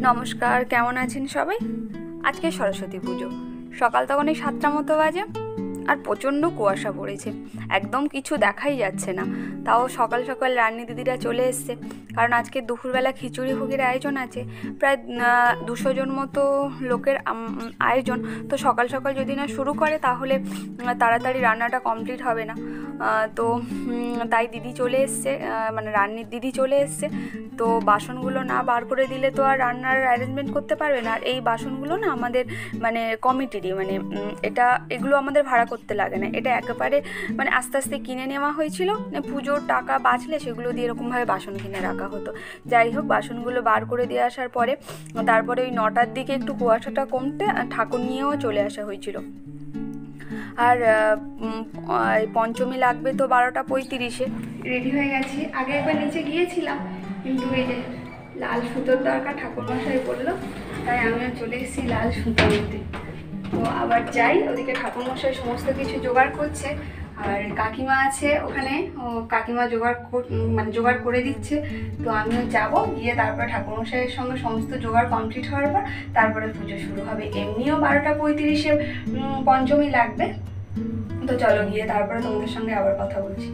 নমস্কার, কেমন আছেন সবাই? আজকে সরস্বতী পুজো। সকাল তখন এই 7টা মতো বাজে, আর প্রচণ্ড কুয়াশা পড়েছে, একদম কিছু দেখাই যাচ্ছে না। তাও সকাল সকাল রান্নি দিদিরা চলে এসছে, কারণ আজকে দুপুরবেলা খিচুড়ি ভোগের আয়োজন আছে। প্রায় 200 জন মতো লোকের আয়োজন। তো সকাল সকাল যদি না শুরু করে তাহলে তাড়াতাড়ি রান্নাটা কমপ্লিট হবে না। তো তাই দিদি চলে এসছে, মানে রান্নির দিদি চলে এসছে। তো বাসনগুলো না বার করে দিলে তো আর রান্নার অ্যারেঞ্জমেন্ট করতে পারবে না। আর এই বাসনগুলো না আমাদের মানে কমিটিরই, মানে এগুলো আমাদের ভাড়া করতে লাগে না। এটা একেবারে মানে আস্তে আস্তে কিনে নেওয়া হয়েছিল, পুজোর টাকা বাঁচলে সেগুলো দিয়ে এরকমভাবে বাসন কিনে রাখা হতো। যাই হোক, বাসনগুলো বার করে দিয়ে আসার পরে তারপরে ওই 9টার দিকে একটু কুয়াশাটা কমতে ঠাকুর নিয়েও চলে আসা হয়েছিল। আর পঞ্চমী লাগবে তো 12:35-এ। রেডি হয়ে গেছি। আগে একবার নিচে গিয়েছিলাম, কিন্তু এই যে লাল সুতোর দরকার ঠাকুরমশাই বললো, তাই আমিও চলে এসেছি লাল সুতো নিতে। তো আবার যাই, ওদিকে ঠাকুরমশাই সমস্ত কিছু জোগাড় করছে, আর কাকিমা আছে ওখানে, কাকিমা জোগাড় করে দিচ্ছে। তো আমিও যাব, গিয়ে তারপরে ঠাকুরমশাইয়ের সঙ্গে সমস্ত জোগাড় কমপ্লিট হওয়ার পর তারপরে পুজো শুরু হবে। এমনিও 12:35-এ পঞ্চমী লাগবে। তো চলো গিয়ে তারপরে তোমাদের সঙ্গে আবার কথা বলছি।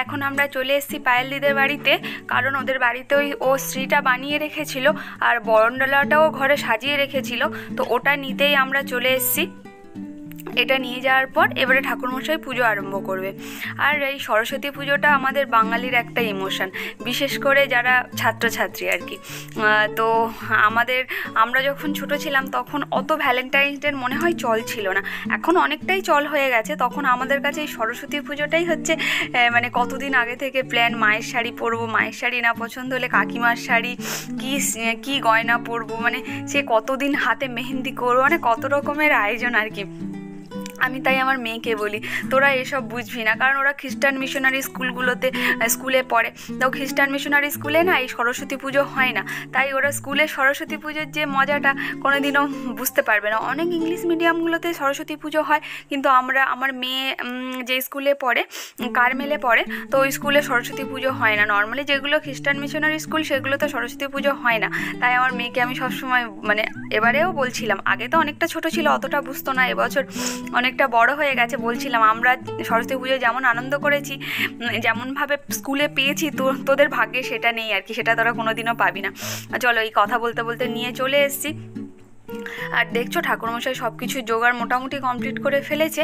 এখন আমরা চলে এসেছি পায়েল দিদের বাড়িতে, কারণ ওদের বাড়িতে ও শ্রীটা বানিয়ে রেখেছিল আর বরণডালাটাও ঘরে সাজিয়ে রেখেছিল। তো ওটা নিতেই আমরা চলে এসেছি। এটা নিয়ে যাওয়ার পর এবারে ঠাকুরমশাই পুজো আরম্ভ করবে। আর এই সরস্বতী পুজোটা আমাদের বাঙালির একটা ইমোশন, বিশেষ করে যারা ছাত্রছাত্রী আর কি। তো আমরা যখন ছোট ছিলাম তখন অত ভ্যালেন্টাইন্স ডের মনে হয় চল ছিল না, এখন অনেকটাই চল হয়ে গেছে। তখন আমাদের কাছে এই সরস্বতী পুজোটাই হচ্ছে মানে কতদিন আগে থেকে প্ল্যান, মায়ের শাড়ি পরবো, মায়ের শাড়ি না পছন্দ হলে কাকিমার শাড়ি, কি গয়না পরবো, মানে সে কতদিন হাতে মেহেন্দি করবো, মানে কত রকমের আয়োজন আর কি। আমি তাই আমার মেয়েকে বলি, তোরা এসব বুঝবি না, কারণ ওরা খ্রিস্টান মিশনারি স্কুলে পড়ে। তো খ্রিস্টান মিশনারি স্কুলে না এই সরস্বতী পুজো হয় না, তাই ওরা স্কুলে সরস্বতী পুজোর যে মজাটা কোনোদিনও বুঝতে পারবে না। অনেক ইংলিশ মিডিয়ামগুলোতে সরস্বতী পুজো হয়, কিন্তু আমার মেয়ে যে স্কুলে পড়ে, কারমেলে পড়ে, তো ওই স্কুলে সরস্বতী পুজো হয় না। নর্মালি যেগুলো খ্রিস্টান মিশনারি স্কুল সেগুলোতে সরস্বতী পুজো হয় না। তাই আমার মেয়েকে আমি সবসময়, মানে এবারেও বলছিলাম, আগে তো অনেকটা ছোট ছিল, অতটা বুঝতো না, এবছর অনেকটা বড় হয়ে গেছে, বলছিলাম আমরা সরস্বতী পুজোয় যেমন আনন্দ করেছি, যেমনভাবে স্কুলে পেয়েছি, তোদের ভাগ্যে সেটা নেই আর কি, সেটা তোরা কোনোদিনও পাবি না। চলো, এই কথা বলতে বলতে নিয়ে চলে এসেছি। আর দেখছো ঠাকুরমশাই সব কিছু জোগাড় মোটামুটি কমপ্লিট করে ফেলেছে।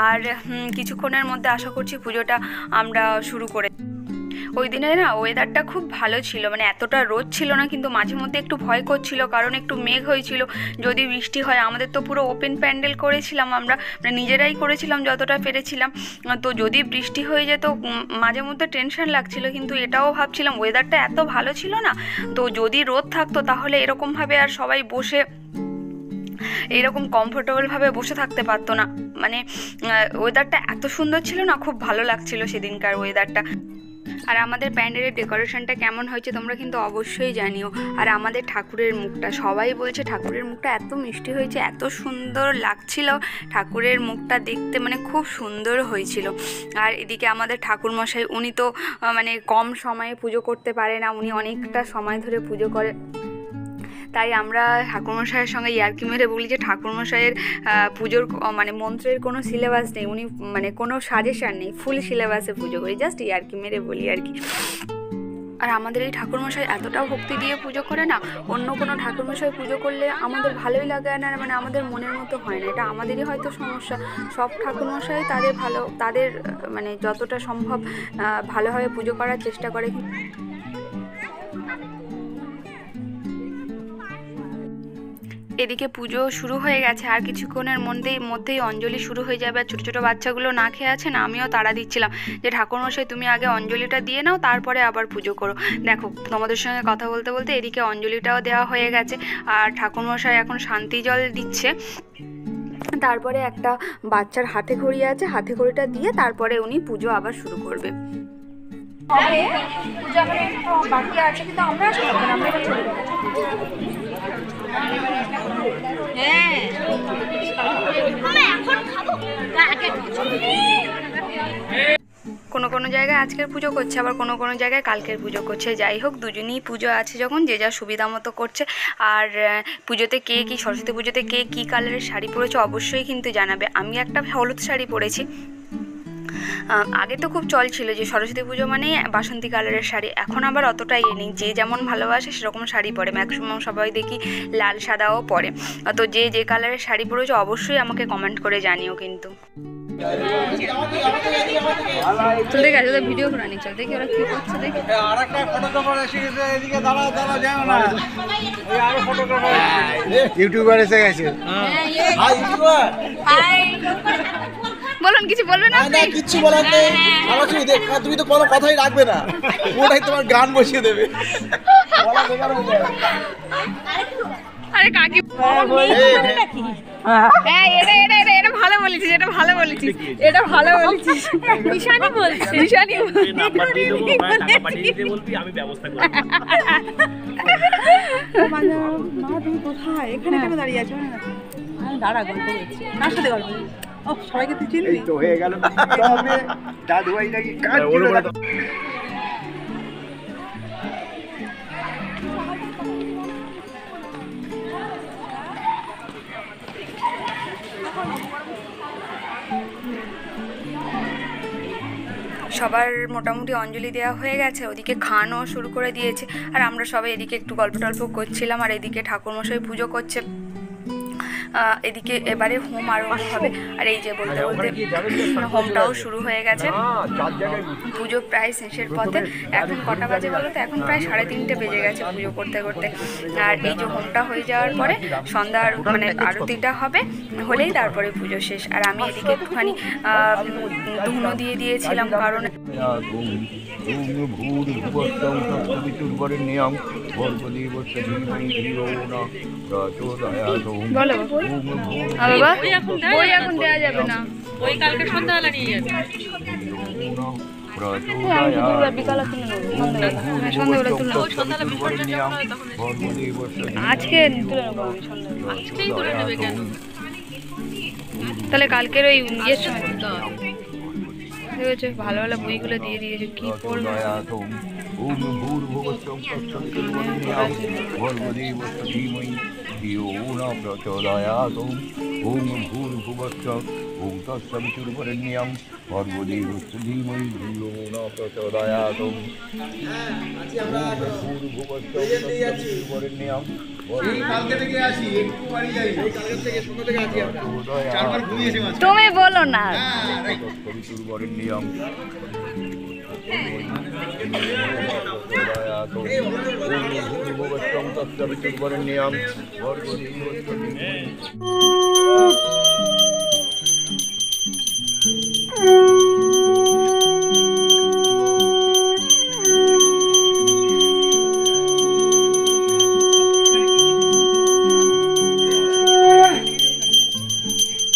আর কিছুক্ষণের মধ্যে আশা করছি পুজোটা আমরা শুরু করে। ওই দিনে না ওয়েদারটা খুব ভালো ছিল, মানে এতটা রোদ ছিল না, কিন্তু মাঝে মধ্যে একটু ভয় করছিল, কারণ একটু মেঘ হয়েছিল, যদি বৃষ্টি হয়। আমাদের তো পুরো ওপেন প্যান্ডেল করেছিলাম আমরা, মানে নিজেরাই করেছিলাম যতটা পেরেছিলাম। তো যদি বৃষ্টি হয়ে যেত মাঝে মধ্যে টেনশন লাগছিল, কিন্তু এটাও ভাবছিলাম ওয়েদারটা এত ভালো ছিল না, তো যদি রোদ থাকতো তাহলে এরকমভাবে আর সবাই বসে এরকম কমফোর্টেবলভাবে বসে থাকতে পারতো না। মানে ওয়েদারটা এত সুন্দর ছিল না, খুব ভালো লাগছিল সেদিনকার ওয়েদারটা। আর আমাদের প্যান্ডেলের ডেকোরেশনটা কেমন হয়েছে তোমরা কিন্তু অবশ্যই জানিও। আর আমাদের ঠাকুরের মুখটা, সবাই বলছে ঠাকুরের মুখটা এত মিষ্টি হয়েছে, এত সুন্দর লাগছিল ঠাকুরের মুখটা দেখতে, মানে খুব সুন্দর হয়েছিল। আর এদিকে আমাদের ঠাকুরমশাই, উনি তো মানে কম সময়ে পুজো করতে পারে না, উনি অনেকটা সময় ধরে পুজো করে। তাই আমরা ঠাকুরমশাইয়ের সঙ্গে ইয়ার্কি মেরে বলি যে ঠাকুরমশাইয়ের পুজোর মানে মন্ত্রের কোনো সিলেবাস নেই, উনি মানে কোনো সাজেশান নেই, ফুল সিলেবাসে পুজো করি, জাস্ট ইয়ার্কি মেরে বলি আর কি। আর আমাদের এই ঠাকুরমশাই এতটাও ভক্তি দিয়ে পুজো করে না, অন্য কোনো ঠাকুরমশাই পুজো করলে আমাদের ভালোই লাগে না, মানে আমাদের মনের মতো হয় না। এটা আমাদেরই হয়তো সমস্যা। সব ঠাকুরমশাই তাদের মানে যতটা সম্ভব ভালোভাবে পুজো করার চেষ্টা করে। এদিকে পুজো শুরু হয়ে গেছে, আর কিছুক্ষণের মধ্যেই অঞ্জলি শুরু হয়ে যাবে। আর ছোটো ছোটো বাচ্চাগুলো না খেয়ে আছে না, আমিও তাড়া দিচ্ছিলাম যে ঠাকুরমশাই তুমি আগে অঞ্জলিটা দিয়ে নাও, তারপরে আবার পুজো করো। দেখো, তোমাদের সঙ্গে কথা বলতে বলতে এদিকে অঞ্জলিটাও দেওয়া হয়ে গেছে, আর ঠাকুরমশাই এখন শান্তি জল দিচ্ছে। তারপরে একটা বাচ্চার হাতে ঘড়ি আছে, হাতে ঘড়িটা দিয়ে তারপরে উনি পুজো আবার শুরু করবে। পুজো বাকি আছে, কিন্তু আমরা হ্যাঁ এখন খাবো। কোনো জায়গায় আজকের পুজো করছে, আবার কোনো কোনো জায়গায় কালকের পুজো করছে। যাই হোক, দুজনেই পুজো আছে যখন যে যার সুবিধা মতো করছে। আর পুজোতে কে কী, সরস্বতী পুজোতে কে কী কালারের শাড়ি পরেছে অবশ্যই কিন্তু জানাবে। আমি একটা হলুদ শাড়ি পরেছি। আগে তো খুব চল ছিল যে সরস্বতী পুজো মানে বাসন্তী কালারের শাড়ি, এখন আবার অতটাই নেই, যে যেমন ভালোবাসে সেরকম শাড়ি পরে। ম্যাক্সিমাম সবাই দেখি লাল সাদাও পরে। তো যে যে কালারের শাড়ি পরেছে অবশ্যই আমাকে কমেন্ট করে জানিও কিন্তু। চলে গেছে ওদের ভিডিও করে নিচ্ছে, দেখি ওরা কি করছে। দেখি আরেকটা ফটোগ্রাফার এসে গেছে, এদিকে দাঁড়া দাঁড়া যাও না, এই আরো ফটোগ্রাফার ইউটিউবার এসে গেছে। Hi YouTuber, hi. বলুন, কিছু বলবেন না? না, কিছু বলার নেই। আমার শুধু দেখ, তুমি তো কোনো কথাই রাখবে না, ওটাই তোমার গান বসিয়ে দেবে। বলা বেকার হয়ে যাবে। আরে কাকি, হ্যাঁ এটা ভালো বলেছিস, এটা ভালো বলেছিস, এটা ভালো বলেছিস। নিশানি বলছিস, নিশানি নাম্বার দিয়ে দেবো, নাম্বার দিয়ে দিতে বলবি, আমি ব্যবস্থা করব। মা তুমি কোথায়? এখানে কেন দাঁড়িয়ে আছো? আমি দাঁড়া, গল্প করছি। কার সাথে গল্প? ও সবাইকে তুই চিনবি? এই তো হয়ে গেল। তবে দাদু ভাই নাকি কাজ ছিল। সবার মোটামুটি অঞ্জলি দেওয়া হয়ে গেছে, ওদিকে খানও শুরু করে দিয়েছে। আর আমরা সবাই এদিকে একটু গল্প টল্প করছিলাম, আর এদিকে ঠাকুরমশাই পুজো করছে। এদিকে এবারে হোম আরম্ভ হবে। আর এই যে বলতে বলতে হোমটাও শুরু হয়ে গেছে। পুজো প্রায় শেষের পথে। এখন কটা বাজে বলো তো? এখন প্রায় 3:30 বেজে গেছে পুজো করতে করতে। আর এই যে হোমটা হয়ে যাওয়ার পরে সন্ধ্যার মানে আরতিটা হবে, হলেই তারপরে পুজো শেষ। আর আমি এদিকে একটুখানি ধুনো দিয়ে দিয়েছিলাম, কারণ বই এখন দেওয়া যাবে না, বই কালকে সন্ধ্যাবেলা নিয়ে যাবে। আজকে তাহলে কালকের ওই ইয়ের সময় দেখেছো, ভালো ভালো বইগুলো দিয়ে দিয়েছে, কি পড়বে। ওম ভূর্ভুবস্সঃ ওম তৎসবিতুর্বরেণ্যং ভর্গোদেবস্য ধীমহি ধিয়ো ন প্রচোদয়াৎ। ওম ভূর্ভুবস্সঃ তৎসবিতুর্বরেণ্যং তুমি বলো না।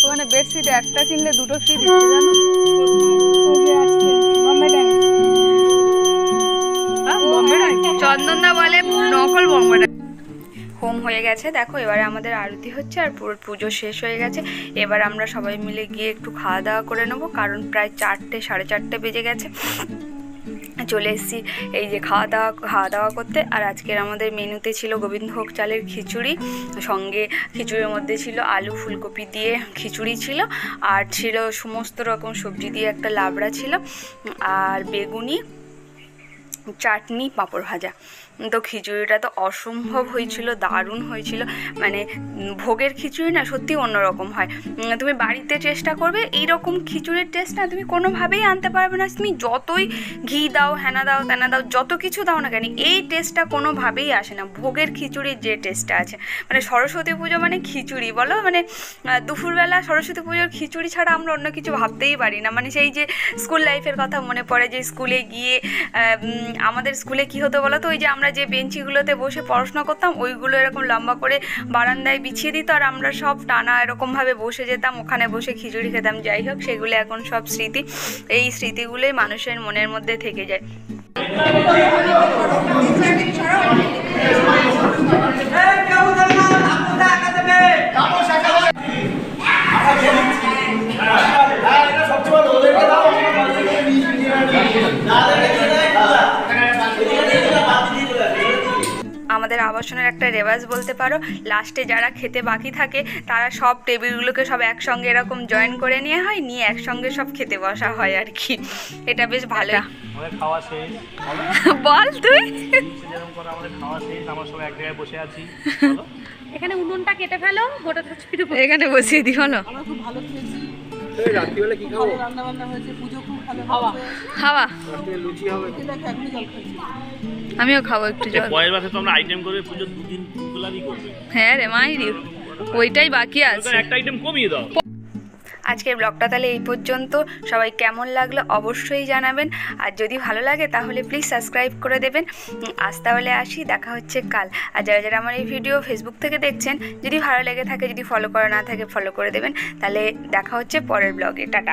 ওখানে বেডশিট একটা কিনলে দুটো ফ্রি দিচ্ছে, জানো? চন্দনদা বলে নকল বোম্বে। হোম হয়ে গেছে দেখো, এবারে আমাদের আরতি হচ্ছে আর পুরো পুজো শেষ হয়ে গেছে। এবার আমরা সবাই মিলে গিয়ে একটু খাওয়া দাওয়া করে নেবো, কারণ প্রায় 4:30 বেজে গেছে। চলে এসেছি এই যে খাওয়া দাওয়া করতে। আর আজকের আমাদের মেনুতে ছিল গোবিন্দভোগ চালের খিচুড়ি, সঙ্গে খিচুড়ির মধ্যে ছিল আলু ফুলকপি দিয়ে খিচুড়ি ছিল, আর ছিল সমস্ত রকম সবজি দিয়ে একটা লাবড়া ছিল, আর বেগুনি, চাটনি, পাঁপড় ভাজা। তো খিচুড়িটা তো অসম্ভব হয়েছিল, দারুণ হয়েছিল। মানে ভোগের খিচুড়ি না সত্যি অন্যরকম হয়। তুমি বাড়িতে চেষ্টা করবে এইরকম খিচুড়ির টেস্ট না তুমি কোনোভাবেই আনতে পারবে না। তুমি যতই ঘি দাও, হ্যানা দাও, ত্যানা দাও, যত কিছু দাও না কেন, এই টেস্টটা কোনোভাবেই আসে না ভোগের খিচুড়ির যে টেস্টটা আছে। মানে সরস্বতী পুজো মানে খিচুড়ি বলো, মানে দুপুরবেলা সরস্বতী পুজোর খিচুড়ি ছাড়া আমরা অন্য কিছু ভাবতেই পারি না। মানে সেই যে স্কুল লাইফের কথা মনে পড়ে, যে স্কুলে গিয়ে আমাদের স্কুলে কী হতো বলো তো, ওই যে আমরা যে বেঞ্চিগুলোতে বসে পড়াশোনা করতাম, ওইগুলো এরকম লম্বা করে বারান্দায় বিছিয়ে দিত, আর আমরা সব টানা এরকমভাবে বসে যেতাম, ওখানে বসে খিচুড়ি খেতাম। যাই হোক, সেগুলো এখন সব স্মৃতি। এই স্মৃতিগুলোই মানুষের মনের মধ্যে থেকে যায়। সবচেয়ে বসানোর একটা রেওয়াজ বলতে পারো। লাস্টে যারা খেতে বাকি থাকে তারা সব টেবিলগুলোকে সব একসঙ্গে এরকম জয়েন করে নিয়ে হয়, নিয়ে একসঙ্গে সব খেতে বসা হয় আর কি। এটা বেশ ভালো। আমাদের খাওয়া শেষ। বল তুই। যেরকম করে আমাদের খাওয়া শেষ, আমরা সব এক জায়গায় বসে আছি। এখানে উনুনটা কেটে ফেলো, গোটা এখানে বসিয়ে দিই হলো। আমরা খুব ভালো খেয়েছি, রাত্রিবেলা কি খাবো? রান্না বান্না হয়েছে, পুজো খুব ভালো হয়েছে। খাওয়া রাত্রিবেলা লুচি হবে। দেখো এখনই জল খাচ্ছি। আমিও খাবো একটু জল। পরের মাসে তো আমরা আইটেম করবে, পুজো দুদিন দুলারই করবে। হ্যাঁ রে মাইরি, ওইটাই বাকি আছে। একটা আইটেম কমিয়ে দাও। আজকের ব্লগটা তাহলে এই পর্যন্ত। সবাই কেমন লাগলো অবশ্যই জানাবেন, আর যদি ভালো লাগে তাহলে প্লিজ সাবস্ক্রাইব করে দেবেন। আজ তাহলে আসি, দেখা হচ্ছে কাল। আর যারা যারা আমার এই ভিডিও ফেসবুক থেকে দেখছেন, যদি ভালো লেগে থাকে, যদি ফলো করা না থাকে ফলো করে দেবেন। তাহলে দেখা হচ্ছে পরের ব্লগে। টাটা।